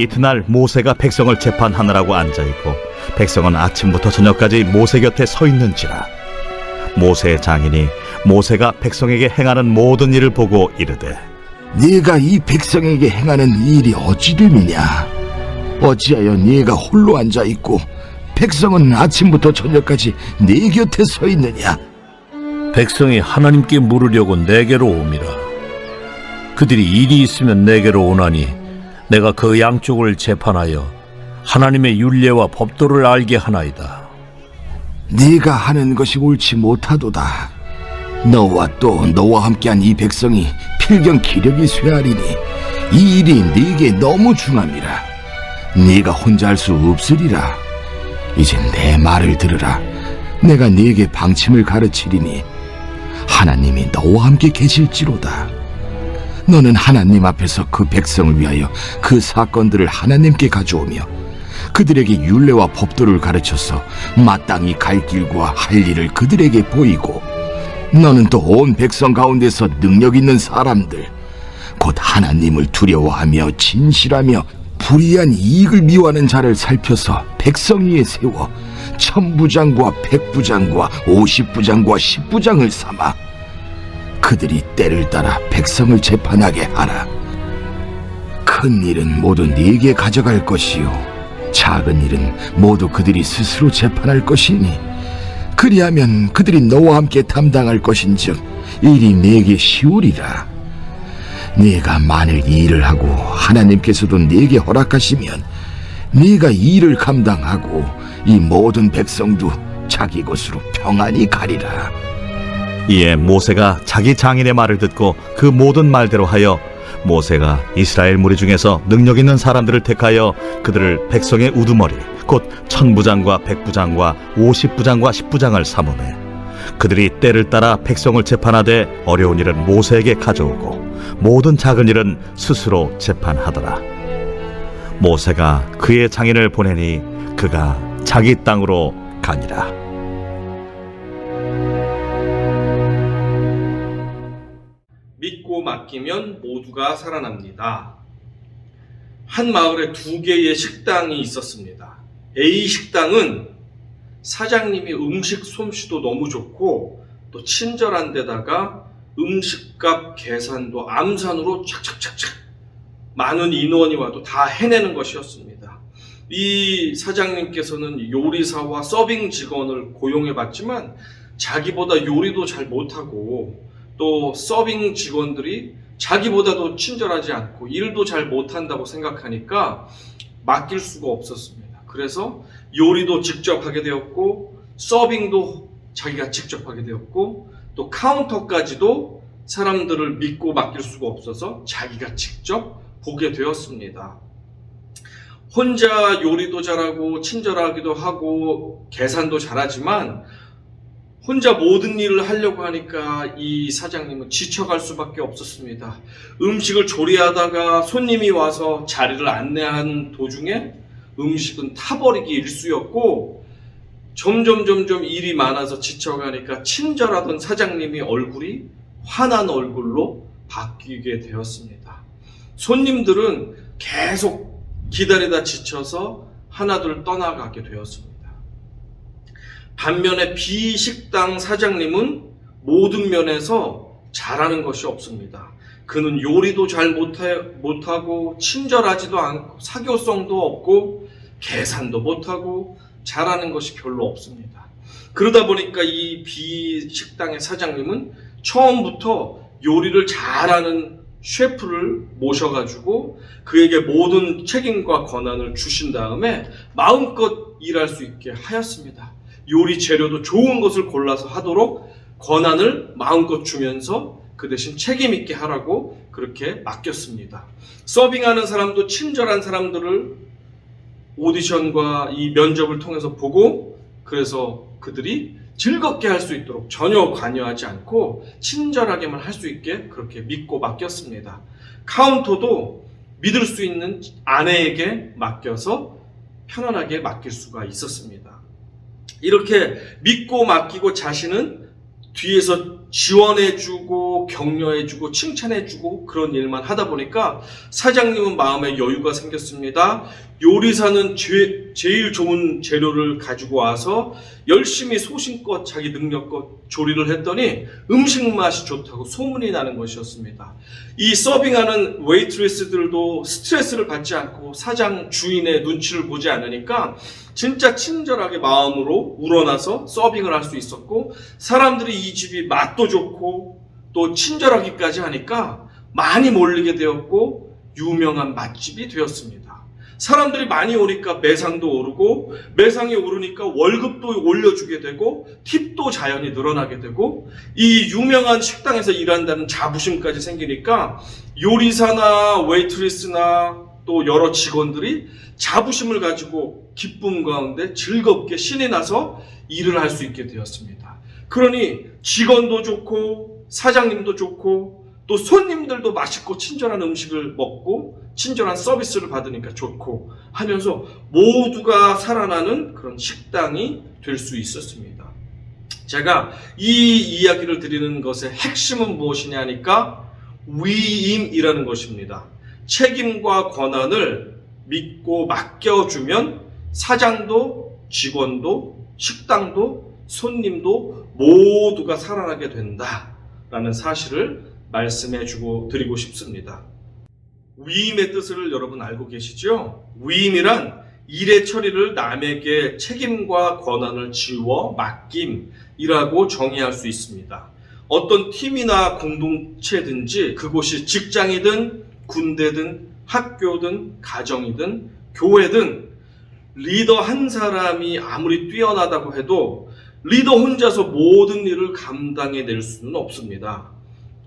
이튿날 모세가 백성을 재판하느라고 앉아있고 백성은 아침부터 저녁까지 모세 곁에 서 있는지라. 모세의 장인이 모세가 백성에게 행하는 모든 일을 보고 이르되, 네가 이 백성에게 행하는 일이 어찌 됨이냐? 어찌하여 네가 홀로 앉아있고 백성은 아침부터 저녁까지 네 곁에 서 있느냐? 백성이 하나님께 물으려고 내게로 오미라. 그들이 일이 있으면 내게로 오나니 내가 그 양쪽을 재판하여 하나님의 율례와 법도를 알게 하나이다. 네가 하는 것이 옳지 못하도다. 너와 또 너와 함께한 이 백성이 필경 기력이 쇠하리니 이 일이 네게 너무 중함이라. 네가 혼자 할 수 없으리라. 이제 내 말을 들으라. 내가 네게 방침을 가르치리니 하나님이 너와 함께 계실지로다. 너는 하나님 앞에서 그 백성을 위하여 그 사건들을 하나님께 가져오며 그들에게 율례와 법도를 가르쳐서 마땅히 갈 길과 할 일을 그들에게 보이고, 너는 또 온 백성 가운데서 능력 있는 사람들 곧 하나님을 두려워하며 진실하며 불의한 이익을 미워하는 자를 살펴서 백성 위에 세워 천부장과 백부장과 50부장과 10부장을 삼아 그들이 때를 따라 백성을 재판하게 하라. 큰 일은 모두 네게 가져갈 것이요 작은 일은 모두 그들이 스스로 재판할 것이니 그리하면 그들이 너와 함께 담당할 것인즉 일이 네게 쉬우리라. 네가 만일 이 일을 하고 하나님께서도 네게 허락하시면 네가 이 일을 감당하고 이 모든 백성도 자기 곳으로 평안히 가리라. 이에 모세가 자기 장인의 말을 듣고 그 모든 말대로 하여 모세가 이스라엘 무리 중에서 능력 있는 사람들을 택하여 그들을 백성의 우두머리 곧 천부장과 백부장과 50부장과 10부장을 삼으매 그들이 때를 따라 백성을 재판하되 어려운 일은 모세에게 가져오고 모든 작은 일은 스스로 재판하더라. 모세가 그의 장인을 보내니 그가 자기 땅으로 가니라. 믿고 맡기면 모두가 살아납니다. 한 마을에 두 개의 식당이 있었습니다. A 식당은 사장님이 음식 솜씨도 너무 좋고 또 친절한 데다가 음식값 계산도 암산으로 착착착착 많은 인원이 와도 다 해내는 것이었습니다. 이 사장님께서는 요리사와 서빙 직원을 고용해봤지만 자기보다 요리도 잘 못하고 또 서빙 직원들이 자기보다도 친절하지 않고 일도 잘 못한다고 생각하니까 맡길 수가 없었습니다. 그래서 요리도 직접 하게 되었고 서빙도 자기가 직접 하게 되었고 또 카운터까지도 사람들을 믿고 맡길 수가 없어서 자기가 직접 보게 되었습니다. 혼자 요리도 잘하고 친절하기도 하고 계산도 잘하지만 혼자 모든 일을 하려고 하니까 이 사장님은 지쳐갈 수밖에 없었습니다. 음식을 조리하다가 손님이 와서 자리를 안내한 도중에 음식은 타버리기 일쑤였고 점점 일이 많아서 지쳐가니까 친절하던 사장님이 얼굴이 화난 얼굴로 바뀌게 되었습니다. 손님들은 계속 기다리다 지쳐서 하나둘 떠나가게 되었습니다. 반면에 B 식당 사장님은 모든 면에서 잘하는 것이 없습니다. 그는 요리도 잘 못하고 친절하지도 않고 사교성도 없고 계산도 못하고 잘하는 것이 별로 없습니다. 그러다 보니까 이 B 식당의 사장님은 처음부터 요리를 잘하는 셰프를 모셔가지고 그에게 모든 책임과 권한을 주신 다음에 마음껏 일할 수 있게 하였습니다. 요리 재료도 좋은 것을 골라서 하도록 권한을 마음껏 주면서 그 대신 책임 있게 하라고 그렇게 맡겼습니다. 서빙하는 사람도 친절한 사람들을 오디션과 이 면접을 통해서 보고 그래서 그들이 즐겁게 할 수 있도록 전혀 관여하지 않고 친절하게만 할 수 있게 그렇게 믿고 맡겼습니다. 카운터도 믿을 수 있는 아내에게 맡겨서 편안하게 맡길 수가 있었습니다. 이렇게 믿고 맡기고 자신은 뒤에서 지원해주고 위로하고 격려해주고 칭찬해주고 그런 일만 하다 보니까 사장님은 마음에 여유가 생겼습니다. 요리사는 제일 좋은 재료를 가지고 와서 열심히 소신껏 자기 능력껏 조리를 했더니 음식 맛이 좋다고 소문이 나는 것이었습니다. 이 서빙하는 웨이트리스들도 스트레스를 받지 않고 사장 주인의 눈치를 보지 않으니까 진짜 친절하게 마음으로 우러나서 서빙을 할 수 있었고, 사람들이 이 집이 맛도 좋고 또 친절하기까지 하니까 많이 몰리게 되었고 유명한 맛집이 되었습니다. 사람들이 많이 오니까 매상도 오르고, 매상이 오르니까 월급도 올려주게 되고, 팁도 자연히 늘어나게 되고, 이 유명한 식당에서 일한다는 자부심까지 생기니까 요리사나 웨이트리스나 또 여러 직원들이 자부심을 가지고 기쁨 가운데 즐겁게 신이 나서 일을 할 수 있게 되었습니다. 그러니 직원도 좋고 사장님도 좋고 또 손님들도 맛있고 친절한 음식을 먹고 친절한 서비스를 받으니까 좋고 하면서 모두가 살아나는 그런 식당이 될 수 있었습니다. 제가 이 이야기를 드리는 것의 핵심은 무엇이냐 하니까 위임이라는 것입니다. 책임과 권한을 믿고 맡겨주면 사장도 직원도 식당도 손님도 모두가 살아나게 된다라는 사실을 말씀해 주고 드리고 싶습니다. 위임의 뜻을 여러분 알고 계시죠? 위임이란 일의 처리를 남에게 책임과 권한을 지워 맡김이라고 정의할 수 있습니다. 어떤 팀이나 공동체든지 그곳이 직장이든 군대든 학교든 가정이든 교회든 리더 한 사람이 아무리 뛰어나다고 해도 리더 혼자서 모든 일을 감당해낼 수는 없습니다.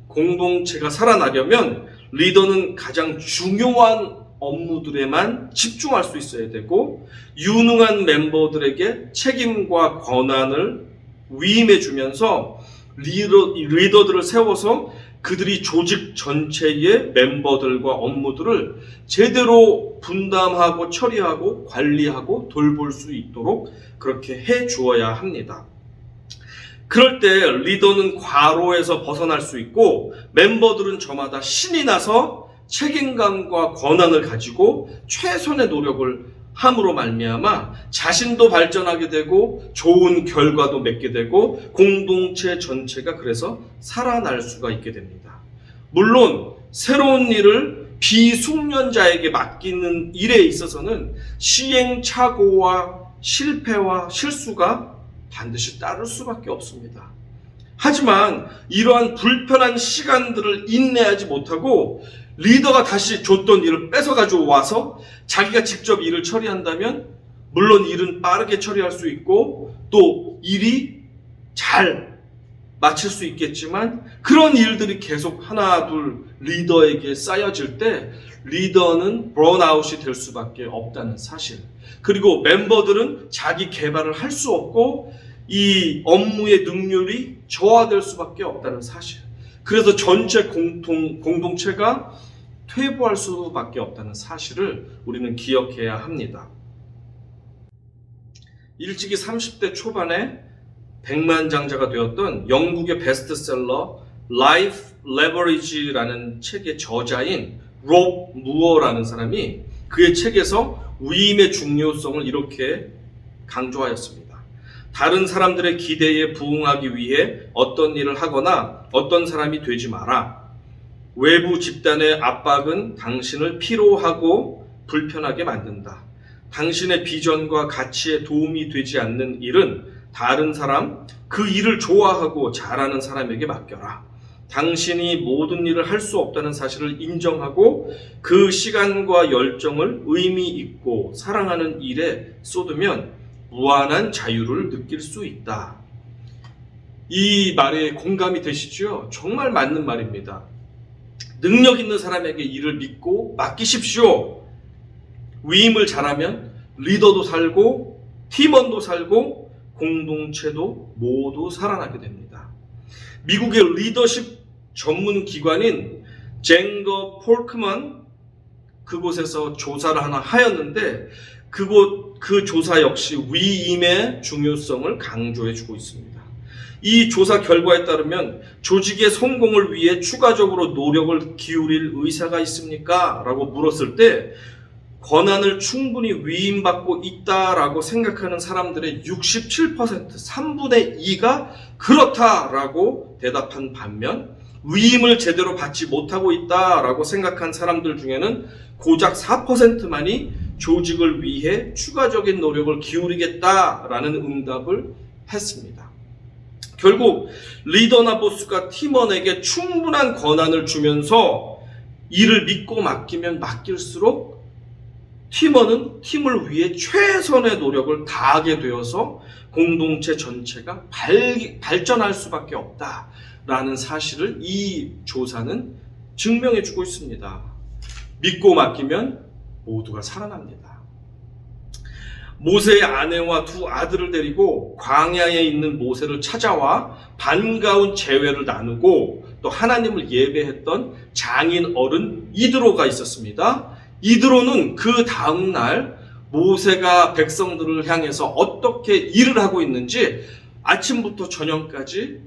공동체가 살아나려면 리더는 가장 중요한 업무들에만 집중할 수 있어야 되고, 유능한 멤버들에게 책임과 권한을 위임해 주면서 리더들을 세워서 그들이 조직 전체의 멤버들과 업무들을 제대로 분담하고 처리하고 관리하고 돌볼 수 있도록 그렇게 해 주어야 합니다. 그럴 때 리더는 과로에서 벗어날 수 있고, 멤버들은 저마다 신이 나서 책임감과 권한을 가지고 최선의 노력을 함으로 말미암아 자신도 발전하게 되고 좋은 결과도 맺게 되고 공동체 전체가 그래서 살아날 수가 있게 됩니다. 물론 새로운 일을 비숙련자에게 맡기는 일에 있어서는 시행착오와 실패와 실수가 반드시 따를 수밖에 없습니다. 하지만 이러한 불편한 시간들을 인내하지 못하고 리더가 다시 줬던 일을 뺏어가지고 와서 자기가 직접 일을 처리한다면 물론 일은 빠르게 처리할 수 있고 또 일이 잘 마칠 수 있겠지만, 그런 일들이 계속 하나 둘 리더에게 쌓여질 때 리더는 번아웃이 될 수밖에 없다는 사실, 그리고 멤버들은 자기 개발을 할 수 없고 이 업무의 능률이 저하될 수밖에 없다는 사실, 그래서 전체 공동체가 퇴보할 수밖에 없다는 사실을 우리는 기억해야 합니다. 일찍이 30대 초반에 백만장자가 되었던 영국의 베스트셀러 Life Leverage라는 책의 저자인 롭 무어라는 사람이 그의 책에서 위임의 중요성을 이렇게 강조하였습니다. 다른 사람들의 기대에 부응하기 위해 어떤 일을 하거나 어떤 사람이 되지 마라. 외부 집단의 압박은 당신을 피로하고 불편하게 만든다. 당신의 비전과 가치에 도움이 되지 않는 일은 다른 사람, 그 일을 좋아하고 잘하는 사람에게 맡겨라. 당신이 모든 일을 할 수 없다는 사실을 인정하고 그 시간과 열정을 의미 있고 사랑하는 일에 쏟으면 무한한 자유를 느낄 수 있다. 이 말에 공감이 되시죠? 정말 맞는 말입니다. 능력 있는 사람에게 일을 믿고 맡기십시오. 위임을 잘하면 리더도 살고 팀원도 살고 공동체도 모두 살아나게 됩니다. 미국의 리더십 전문 기관인 젠거 폴크먼, 그곳에서 조사를 하나 하였는데 그 조사 역시 위임의 중요성을 강조해주고 있습니다. 이 조사 결과에 따르면 조직의 성공을 위해 추가적으로 노력을 기울일 의사가 있습니까? 라고 물었을 때 권한을 충분히 위임받고 있다라고 생각하는 사람들의 67%, 3분의 2가 그렇다라고 대답한 반면 위임을 제대로 받지 못하고 있다라고 생각한 사람들 중에는 고작 4%만이 조직을 위해 추가적인 노력을 기울이겠다라는 응답을 했습니다. 결국 리더나 보스가 팀원에게 충분한 권한을 주면서 일을 믿고 맡기면 맡길수록 팀원은 팀을 위해 최선의 노력을 다하게 되어서 공동체 전체가 발전할 수밖에 없다라는 사실을 이 조사는 증명해주고 있습니다. 믿고 맡기면 모두가 살아납니다. 모세의 아내와 두 아들을 데리고 광야에 있는 모세를 찾아와 반가운 제회를 나누고 또 하나님을 예배했던 장인 어른 이드로가 있었습니다. 이드로는 그 다음날 모세가 백성들을 향해서 어떻게 일을 하고 있는지 아침부터 저녁까지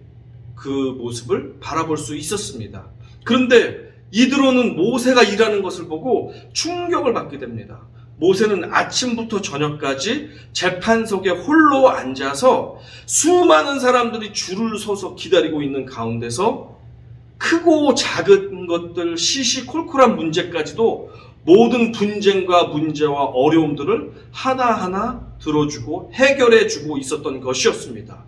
그 모습을 바라볼 수 있었습니다. 그런데 이드로는 모세가 일하는 것을 보고 충격을 받게 됩니다. 모세는 아침부터 저녁까지 재판석에 홀로 앉아서 수많은 사람들이 줄을 서서 기다리고 있는 가운데서 크고 작은 것들 시시콜콜한 문제까지도 모든 분쟁과 문제와 어려움들을 하나하나 들어주고 해결해주고 있었던 것이었습니다.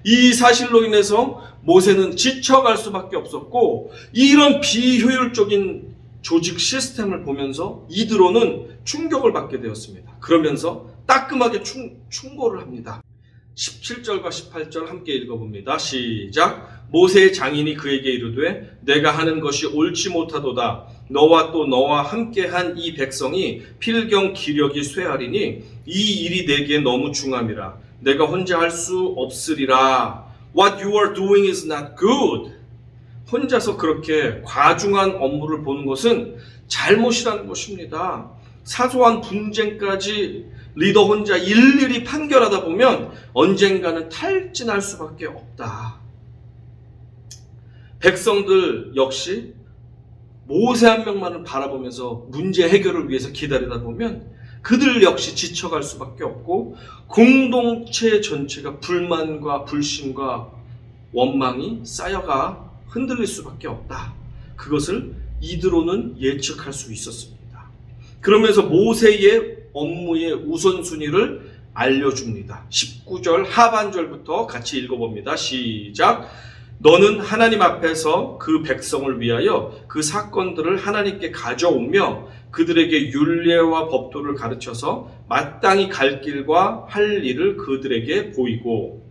이 사실로 인해서 모세는 지쳐갈 수밖에 없었고 이런 비효율적인 조직 시스템을 보면서 이드로는 충격을 받게 되었습니다. 그러면서 따끔하게 충고를 합니다. 17절과 18절 함께 읽어봅니다. 시작. 모세의 장인이 그에게 이르되 내가 하는 것이 옳지 못하도다. 너와 또 너와 함께한 이 백성이 필경 기력이 쇠하리니 이 일이 내게 너무 중함이라. 내가 혼자 할 수 없으리라. What you are doing is not good. 혼자서 그렇게 과중한 업무를 보는 것은 잘못이라는 것입니다. 사소한 분쟁까지 리더 혼자 일일이 판결하다 보면 언젠가는 탈진할 수밖에 없다. 백성들 역시 모세 한 명만을 바라보면서 문제 해결을 위해서 기다리다 보면 그들 역시 지쳐갈 수밖에 없고 공동체 전체가 불만과 불신과 원망이 쌓여가 흔들릴 수밖에 없다. 그것을 이드로는 예측할 수 있었습니다. 그러면서 모세의 업무의 우선순위를 알려줍니다. 19절 하반절부터 같이 읽어봅니다. 시작. 너는 하나님 앞에서 그 백성을 위하여 그 사건들을 하나님께 가져오며 그들에게 율례와 법도를 가르쳐서 마땅히 갈 길과 할 일을 그들에게 보이고,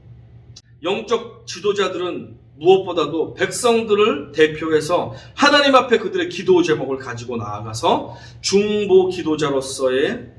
영적 지도자들은 무엇보다도 백성들을 대표해서 하나님 앞에 그들의 기도 제목을 가지고 나아가서 중보 기도자로서의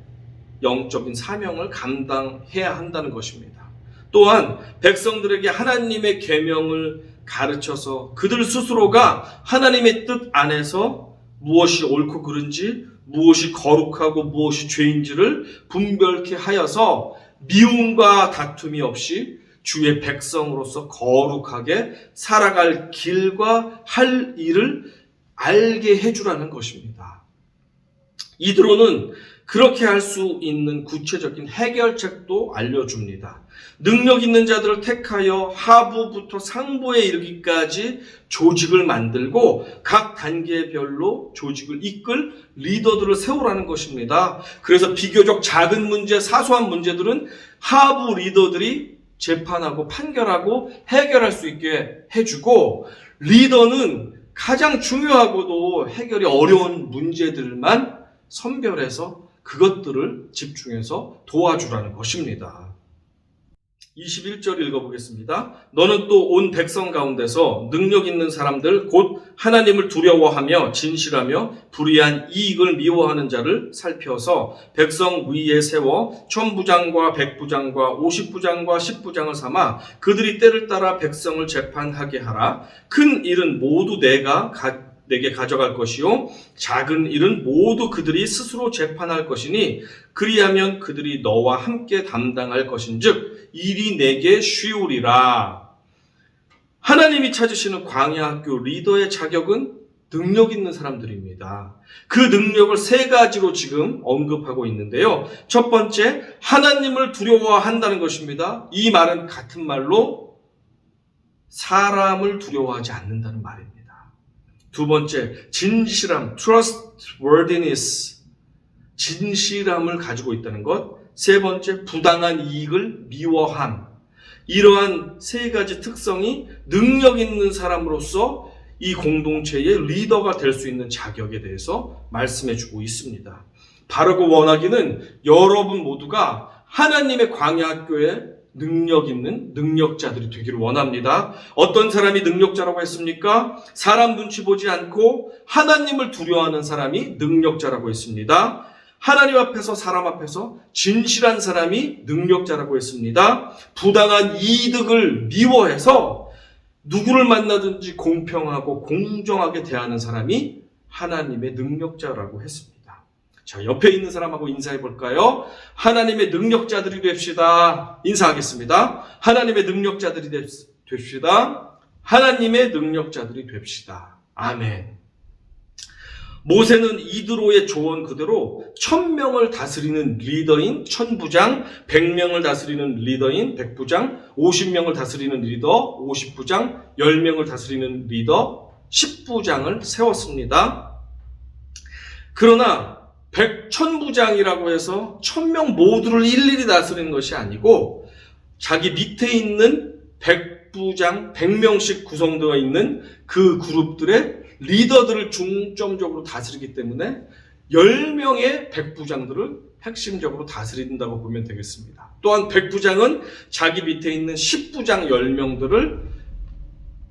영적인 사명을 감당해야 한다는 것입니다. 또한 백성들에게 하나님의 계명을 가르쳐서 그들 스스로가 하나님의 뜻 안에서 무엇이 옳고 그른지, 무엇이 거룩하고 무엇이 죄인지를 분별케 하여서 미움과 다툼이 없이 주의 백성으로서 거룩하게 살아갈 길과 할 일을 알게 해주라는 것입니다. 이드로는 그렇게 할 수 있는 구체적인 해결책도 알려줍니다. 능력 있는 자들을 택하여 하부부터 상부에 이르기까지 조직을 만들고 각 단계별로 조직을 이끌 리더들을 세우라는 것입니다. 그래서 비교적 작은 문제, 사소한 문제들은 하부 리더들이 재판하고 판결하고 해결할 수 있게 해주고, 리더는 가장 중요하고도 해결이 어려운 문제들만 선별해서 그것들을 집중해서 도와주라는 것입니다. 21절 읽어보겠습니다. 너는 또 온 백성 가운데서 능력 있는 사람들 곧 하나님을 두려워하며 진실하며 불의한 이익을 미워하는 자를 살펴서 백성 위에 세워 천부장과 백부장과 50부장과 10부장을 삼아 그들이 때를 따라 백성을 재판하게 하라. 큰 일은 모두 내게 가져갈 것이요 작은 일은 모두 그들이 스스로 재판할 것이니 그리하면 그들이 너와 함께 담당할 것인즉 일이 내게 쉬우리라. 하나님이 찾으시는 광야학교 리더의 자격은 능력 있는 사람들입니다. 그 능력을 세 가지로 지금 언급하고 있는데요. 첫 번째, 하나님을 두려워한다는 것입니다. 이 말은 같은 말로 사람을 두려워하지 않는다는 말입니다. 두 번째, 진실함, trustworthiness, 진실함을 가지고 있다는 것. 세 번째, 부당한 이익을 미워함. 이러한 세 가지 특성이 능력 있는 사람으로서 이 공동체의 리더가 될 수 있는 자격에 대해서 말씀해 주고 있습니다. 바르고 원하기는 여러분 모두가 하나님의 광야학교에 능력 있는 능력자들이 되기를 원합니다. 어떤 사람이 능력자라고 했습니까? 사람 눈치 보지 않고 하나님을 두려워하는 사람이 능력자라고 했습니다. 하나님 앞에서 사람 앞에서 진실한 사람이 능력자라고 했습니다. 부당한 이득을 미워해서 누구를 만나든지 공평하고 공정하게 대하는 사람이 하나님의 능력자라고 했습니다. 자, 옆에 있는 사람하고 인사해 볼까요? 하나님의 능력자들이 됩시다. 인사하겠습니다. 하나님의 능력자들이 됩시다. 하나님의 능력자들이 됩시다. 아멘. 모세는 이드로의 조언 그대로 1000명을 다스리는 리더인 천부장, 100명을 다스리는 리더인 백부장, 50명을 다스리는 리더 50부장, 10명을 다스리는 리더 10부장을 세웠습니다. 그러나 천부장이라고 해서 1000명 모두를 일일이 다스리는 것이 아니고 자기 밑에 있는 백부장, 100명씩 구성되어 있는 그 그룹들의 리더들을 중점적으로 다스리기 때문에 10명의 백부장들을 핵심적으로 다스린다고 보면 되겠습니다. 또한 백부장은 자기 밑에 있는 10부장 10명들을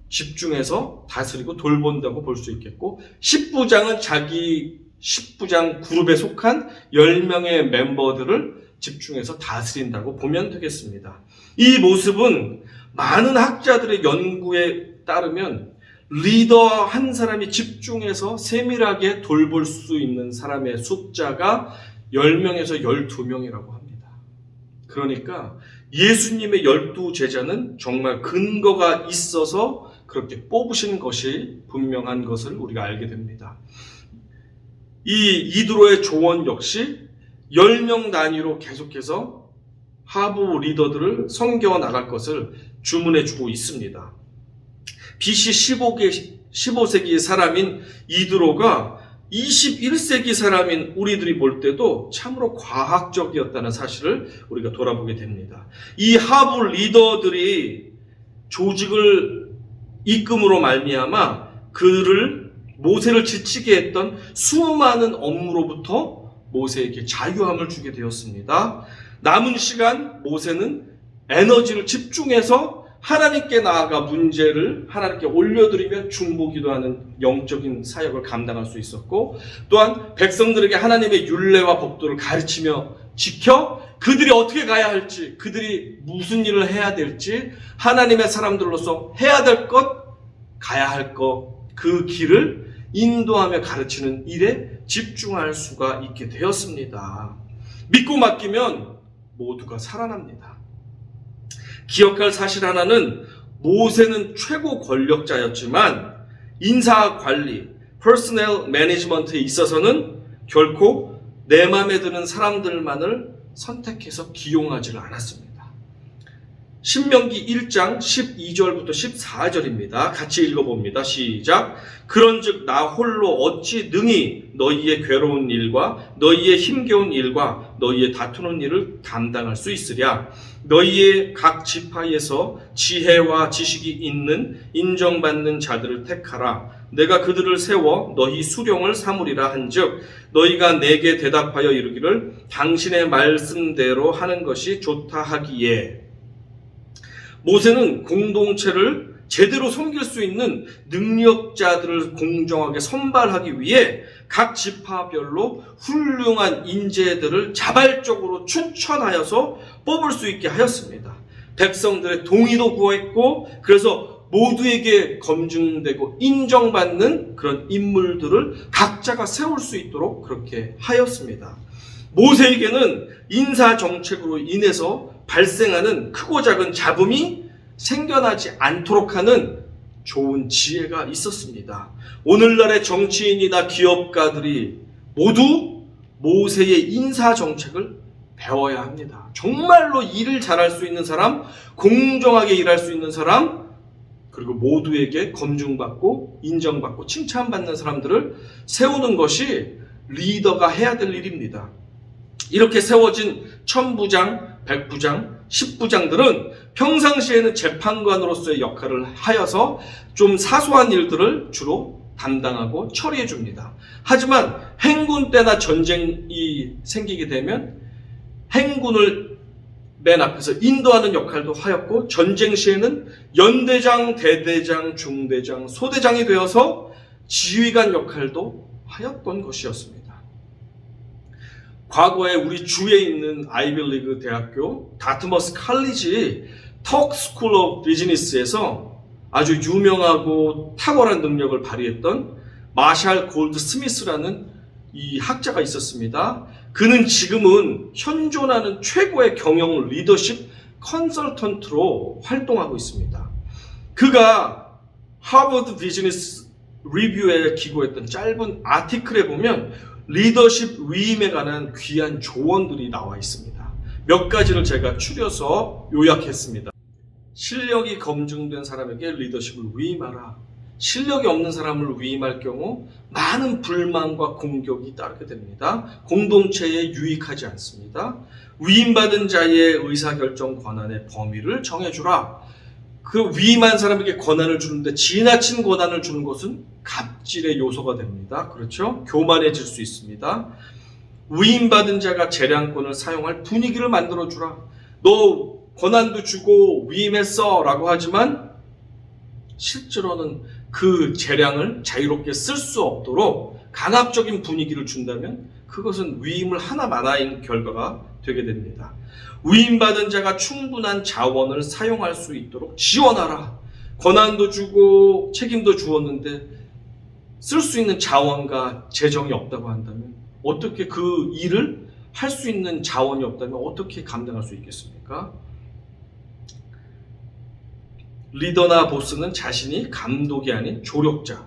집중해서 다스리고 돌본다고 볼 수 있겠고, 10부장은 자기 10부장 그룹에 속한 10명의 멤버들을 집중해서 다스린다고 보면 되겠습니다. 이 모습은 많은 학자들의 연구에 따르면 리더 한 사람이 집중해서 세밀하게 돌볼 수 있는 사람의 숫자가 10명에서 12명이라고 합니다. 그러니까 예수님의 12제자는 정말 근거가 있어서 그렇게 뽑으신 것이 분명한 것을 우리가 알게 됩니다. 이 이드로의 조언 역시 10명 단위로 계속해서 하부 리더들을 섬겨 나갈 것을 주문해 주고 있습니다. BC 15세기의 사람인 이드로가 21세기 사람인 우리들이 볼 때도 참으로 과학적이었다는 사실을 우리가 돌아보게 됩니다. 이 하부 리더들이 조직을 이끌음으로 말미암아 그를 모세를 지치게 했던 수많은 업무로부터 모세에게 자유함을 주게 되었습니다. 남은 시간 모세는 에너지를 집중해서 하나님께 나아가 문제를 하나님께 올려드리며 중보기도하는 영적인 사역을 감당할 수 있었고, 또한 백성들에게 하나님의 율례와 법도를 가르치며 지켜 그들이 어떻게 가야 할지, 그들이 무슨 일을 해야 될지, 하나님의 사람들로서 해야 될 것, 가야 할 것, 그 길을 인도하며 가르치는 일에 집중할 수가 있게 되었습니다. 믿고 맡기면 모두가 살아납니다. 기억할 사실 하나는 모세는 최고 권력자였지만 인사관리, 퍼스널 매니지먼트에 있어서는 결코 내 마음에 드는 사람들만을 선택해서 기용하지를 않았습니다. 신명기 1장 12절부터 14절입니다. 같이 읽어봅니다. 시작. 그런즉 나 홀로 어찌 능히 너희의 괴로운 일과 너희의 힘겨운 일과 너희의 다투는 일을 감당할 수 있으랴. 너희의 각 지파에서 지혜와 지식이 있는 인정받는 자들을 택하라. 내가 그들을 세워 너희 수령을 삼으리라 한즉 너희가 내게 대답하여 이르기를 당신의 말씀대로 하는 것이 좋다 하기에. 모세는 공동체를 제대로 섬길 수 있는 능력자들을 공정하게 선발하기 위해 각 지파별로 훌륭한 인재들을 자발적으로 추천하여서 뽑을 수 있게 하였습니다. 백성들의 동의도 구했고, 그래서 모두에게 검증되고 인정받는 그런 인물들을 각자가 세울 수 있도록 그렇게 하였습니다. 모세에게는 인사 정책으로 인해서 발생하는 크고 작은 잡음이 생겨나지 않도록 하는 좋은 지혜가 있었습니다. 오늘날의 정치인이나 기업가들이 모두 모세의 인사 정책을 배워야 합니다. 정말로 일을 잘할 수 있는 사람, 공정하게 일할 수 있는 사람, 그리고 모두에게 검증받고 인정받고 칭찬받는 사람들을 세우는 것이 리더가 해야 될 일입니다. 이렇게 세워진 천부장, 백부장, 십부장들은 평상시에는 재판관으로서의 역할을 하여서 좀 사소한 일들을 주로 담당하고 처리해 줍니다. 하지만 행군 때나 전쟁이 생기게 되면 행군을 맨 앞에서 인도하는 역할도 하였고, 전쟁 시에는 연대장, 대대장, 중대장, 소대장이 되어서 지휘관 역할도 하였던 것이었습니다. 과거에 우리 주에 있는 아이비리그 대학교 다트머스 칼리지 턱 스쿨 오브 비즈니스에서 아주 유명하고 탁월한 능력을 발휘했던 마샬 골드 스미스라는 이 학자가 있었습니다. 그는 지금은 현존하는 최고의 경영 리더십 컨설턴트로 활동하고 있습니다. 그가 하버드 비즈니스 리뷰에 기고했던 짧은 아티클에 보면 리더십 위임에 관한 귀한 조언들이 나와 있습니다. 몇 가지를 제가 추려서 요약했습니다. 실력이 검증된 사람에게 리더십을 위임하라. 실력이 없는 사람을 위임할 경우 많은 불만과 공격이 따르게 됩니다. 공동체에 유익하지 않습니다. 위임받은 자의 의사결정 권한의 범위를 정해주라. 그 위임한 사람에게 권한을 주는데 지나친 권한을 주는 것은 갑질의 요소가 됩니다. 그렇죠? 교만해질 수 있습니다. 위임받은 자가 재량권을 사용할 분위기를 만들어주라. 너 권한도 주고 위임했어 라고 하지만 실제로는 그 재량을 자유롭게 쓸 수 없도록 강압적인 분위기를 준다면 그것은 위임을 하나마나인 결과가 되게 됩니다. 위임받은 자가 충분한 자원을 사용할 수 있도록 지원하라. 권한도 주고 책임도 주었는데 쓸 수 있는 자원과 재정이 없다고 한다면 어떻게 그 일을 할 수 있는 자원이 없다면 어떻게 감당할 수 있겠습니까? 리더나 보스는 자신이 감독이 아닌 조력자,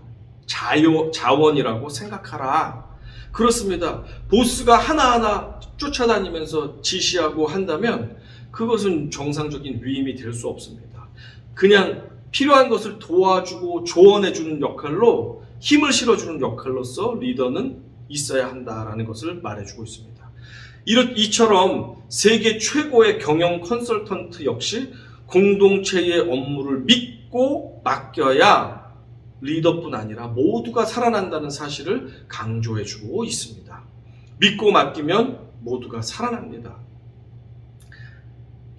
자원이라고 생각하라. 그렇습니다. 보스가 하나하나 쫓아다니면서 지시하고 한다면 그것은 정상적인 위임이 될 수 없습니다. 그냥 필요한 것을 도와주고 조언해주는 역할로, 힘을 실어주는 역할로서 리더는 있어야 한다라는 것을 말해주고 있습니다. 이처럼 세계 최고의 경영 컨설턴트 역시 공동체의 업무를 믿고 맡겨야 리더뿐 아니라 모두가 살아난다는 사실을 강조해주고 있습니다. 믿고 맡기면 모두가 살아납니다.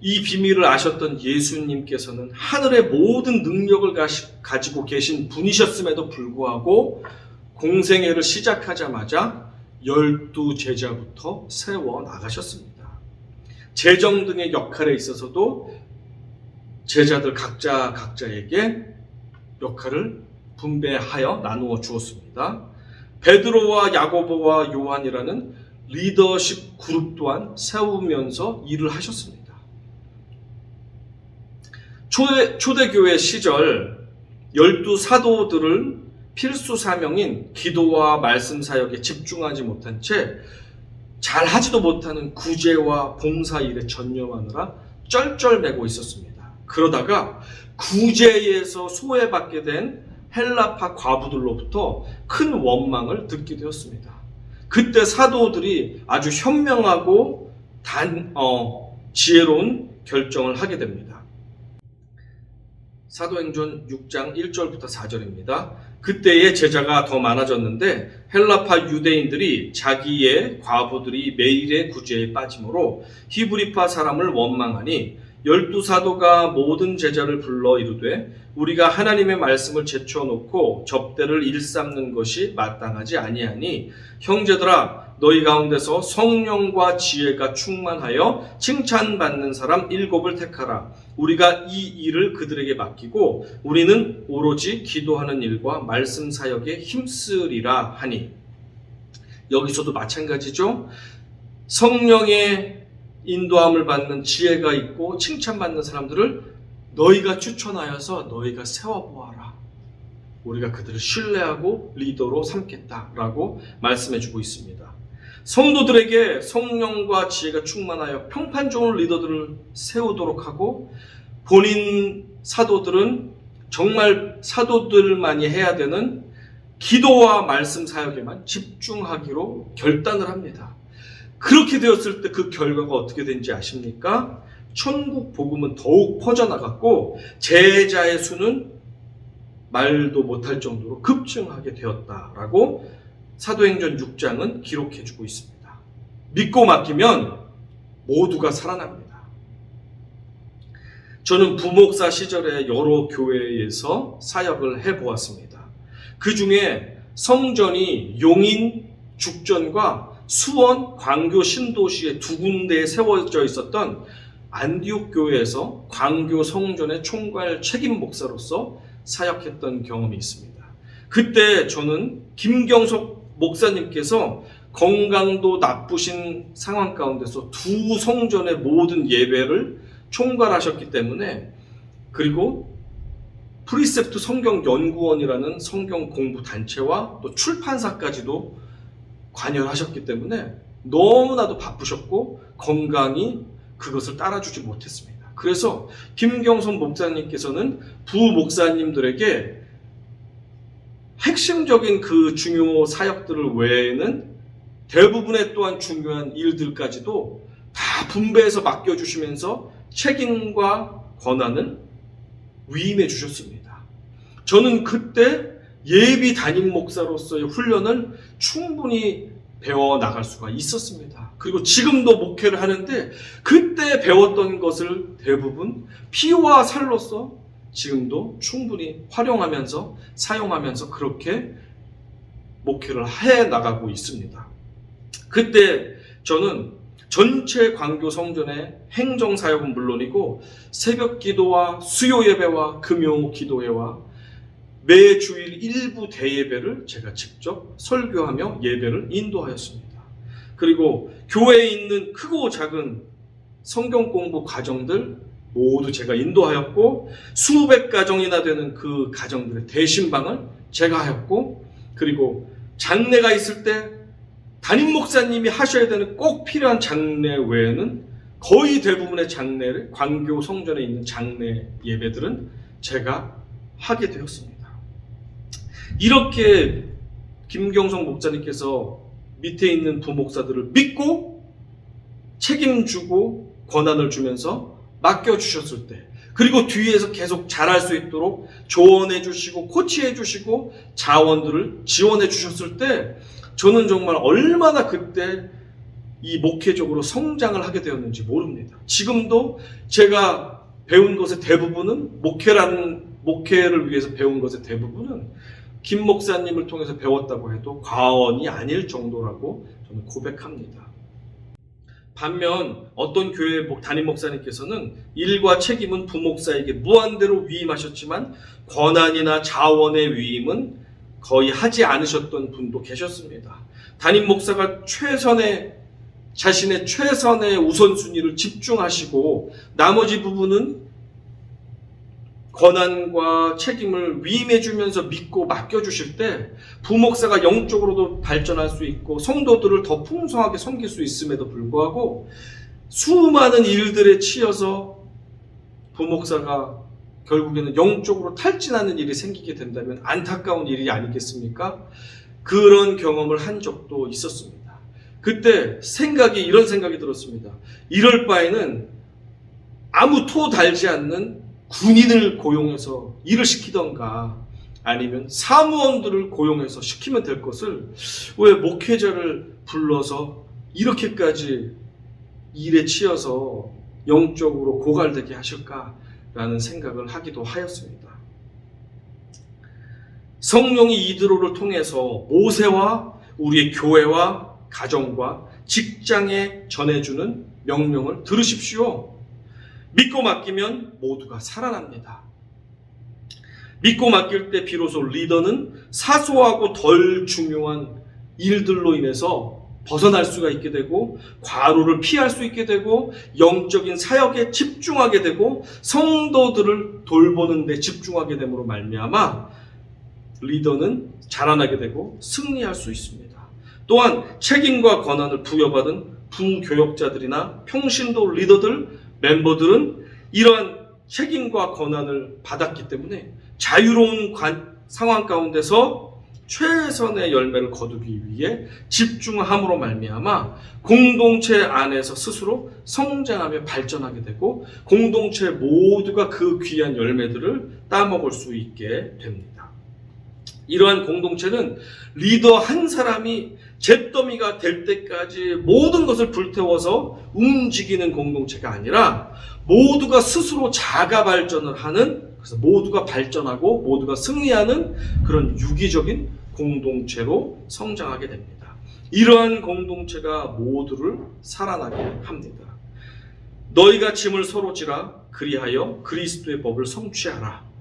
이 비밀을 아셨던 예수님께서는 하늘의 모든 능력을 가지고 계신 분이셨음에도 불구하고 공생애를 시작하자마자 12제자부터 세워 나가셨습니다. 재정 등의 역할에 있어서도 제자들 각자에게 역할을 분배하여 나누어 주었습니다. 베드로와 야고보와 요한이라는 리더십 그룹 또한 세우면서 일을 하셨습니다. 초대교회 시절 12사도들은 필수 사명인 기도와 말씀 사역에 집중하지 못한 채 잘하지도 못하는 구제와 봉사 일에 전념하느라 쩔쩔매고 있었습니다. 그러다가 구제에서 소외받게 된 헬라파 과부들로부터 큰 원망을 듣게 되었습니다. 그때 사도들이 아주 현명하고 지혜로운 결정을 하게 됩니다. 사도행전 6장 1절부터 4절입니다. 그때의 제자가 더 많아졌는데 헬라파 유대인들이 자기의 과부들이 매일의 구제에 빠짐으로 히브리파 사람을 원망하니 12사도가 모든 제자를 불러 이르되 우리가 하나님의 말씀을 제쳐놓고 접대를 일삼는 것이 마땅하지 아니하니 형제들아 너희 가운데서 성령과 지혜가 충만하여 칭찬받는 사람 7을 택하라. 우리가 이 일을 그들에게 맡기고 우리는 오로지 기도하는 일과 말씀 사역에 힘쓰리라 하니. 여기서도 마찬가지죠. 성령의 인도함을 받는 지혜가 있고 칭찬받는 사람들을 너희가 추천하여서 너희가 세워보아라. 우리가 그들을 신뢰하고 리더로 삼겠다라고 말씀해주고 있습니다. 성도들에게 성령과 지혜가 충만하여 평판 좋은 리더들을 세우도록 하고, 본인 사도들은 정말 사도들만이 해야 되는 기도와 말씀 사역에만 집중하기로 결단을 합니다. 그렇게 되었을 때 그 결과가 어떻게 된지 아십니까? 천국 복음은 더욱 퍼져나갔고 제자의 수는 말도 못할 정도로 급증하게 되었다라고 사도행전 6장은 기록해주고 있습니다. 믿고 맡기면 모두가 살아납니다. 저는 부목사 시절에 여러 교회에서 사역을 해보았습니다. 그 중에 성전이 용인, 죽전과 수원, 광교, 신도시에 두 군데에 세워져 있었던 안디옥 교회에서 광교 성전의 총괄 책임 목사로서 사역했던 경험이 있습니다. 그때 저는 김경석 목사님께서 건강도 나쁘신 상황 가운데서 두 성전의 모든 예배를 총괄하셨기 때문에, 그리고 프리셉트 성경연구원이라는 성경 공부 단체와 또 출판사까지도 관여하셨기 때문에 너무나도 바쁘셨고 건강이 그것을 따라주지 못했습니다. 그래서 김경선 목사님께서는 부목사님들에게 핵심적인 그 중요 사역들을 외에는 대부분의 또한 중요한 일들까지도 다 분배해서 맡겨주시면서 책임과 권한을 위임해 주셨습니다. 저는 그때 예비 담임 목사로서의 훈련을 충분히 배워 나갈 수가 있었습니다. 그리고 지금도 목회를 하는데 그때 배웠던 것을 대부분 피와 살로서 지금도 충분히 활용하면서 사용하면서 그렇게 목회를 해 나가고 있습니다. 그때 저는 전체 광교 성전의 행정 사역은 물론이고 새벽 기도와 수요 예배와 금요 기도회와 매 주일 일부 대예배를 제가 직접 설교하며 예배를 인도하였습니다. 그리고 교회에 있는 크고 작은 성경 공부 과정들 모두 제가 인도하였고, 수백 가정이나 되는 그 가정들의 대신방을 제가 하였고, 그리고 장례가 있을 때 담임 목사님이 하셔야 되는 꼭 필요한 장례 외에는 거의 대부분의 장례를, 광교 성전에 있는 장례 예배들은 제가 하게 되었습니다. 이렇게 김경성 목사님께서 밑에 있는 부목사들을 믿고 책임주고 권한을 주면서 맡겨주셨을 때, 그리고 뒤에서 계속 잘할 수 있도록 조언해 주시고 코치해 주시고 자원들을 지원해 주셨을 때, 저는 정말 얼마나 그때 이 목회적으로 성장을 하게 되었는지 모릅니다. 지금도 제가 배운 것의 대부분은 목회를 위해서 배운 것의 대부분은 김 목사님을 통해서 배웠다고 해도 과언이 아닐 정도라고 저는 고백합니다. 반면 어떤 교회 담임 목사님께서는 일과 책임은 부목사에게 무한대로 위임하셨지만 권한이나 자원의 위임은 거의 하지 않으셨던 분도 계셨습니다. 담임 목사가 자신의 최선의 우선순위를 집중하시고 나머지 부분은 권한과 책임을 위임해주면서 믿고 맡겨주실 때 부목사가 영적으로도 발전할 수 있고 성도들을 더 풍성하게 섬길 수 있음에도 불구하고 수많은 일들에 치여서 부목사가 결국에는 영적으로 탈진하는 일이 생기게 된다면 안타까운 일이 아니겠습니까? 그런 경험을 한 적도 있었습니다. 그때 이런 생각이 들었습니다. 이럴 바에는 아무 토 달지 않는 군인을 고용해서 일을 시키던가 아니면 사무원들을 고용해서 시키면 될 것을 왜 목회자를 불러서 이렇게까지 일에 치여서 영적으로 고갈되게 하실까라는 생각을 하기도 하였습니다. 성령이 이드로를 통해서 모세와 우리의 교회와 가정과 직장에 전해주는 명령을 들으십시오. 믿고 맡기면 모두가 살아납니다. 믿고 맡길 때 비로소 리더는 사소하고 덜 중요한 일들로 인해서 벗어날 수가 있게 되고 과로를 피할 수 있게 되고 영적인 사역에 집중하게 되고 성도들을 돌보는 데 집중하게 됨으로 말미암아 리더는 자라나게 되고 승리할 수 있습니다. 또한 책임과 권한을 부여받은 부교역자들이나 평신도 리더들, 멤버들은 이러한 책임과 권한을 받았기 때문에 자유로운 상황 가운데서 최선의 열매를 거두기 위해 집중함으로 말미암아 공동체 안에서 스스로 성장하며 발전하게 되고 공동체 모두가 그 귀한 열매들을 따먹을 수 있게 됩니다. 이러한 공동체는 리더 한 사람이 잿더미가 될 때까지 모든 것을 불태워서 움직이는 공동체가 아니라 모두가 스스로 자가 발전을 하는, 그래서 모두가 발전하고 모두가 승리하는 그런 유기적인 공동체로 성장하게 됩니다. 이러한 공동체가 모두를 살아나게 합니다. 너희가 짐을 서로 지라, 그리하여 그리스도의 법을 성취하라.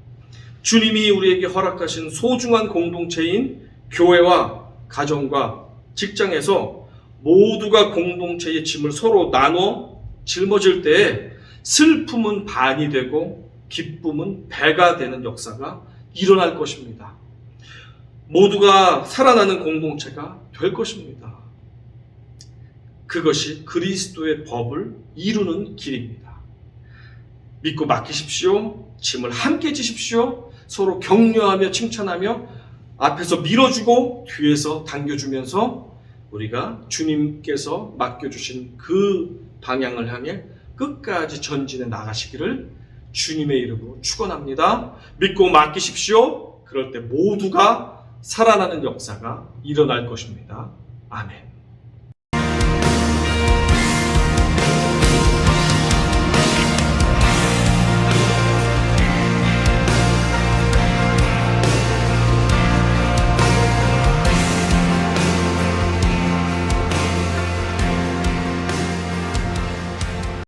주님이 우리에게 허락하신 소중한 공동체인 교회와 가정과 직장에서 모두가 공동체의 짐을 서로 나눠 짊어질 때에 슬픔은 반이 되고 기쁨은 배가 되는 역사가 일어날 것입니다. 모두가 살아나는 공동체가 될 것입니다. 그것이 그리스도의 법을 이루는 길입니다. 믿고 맡기십시오. 짐을 함께 지십시오. 서로 격려하며 칭찬하며 앞에서 밀어주고 뒤에서 당겨주면서 우리가 주님께서 맡겨주신 그 방향을 향해 끝까지 전진해 나가시기를 주님의 이름으로 축원합니다. 믿고 맡기십시오. 그럴 때 모두가 살아나는 역사가 일어날 것입니다. 아멘.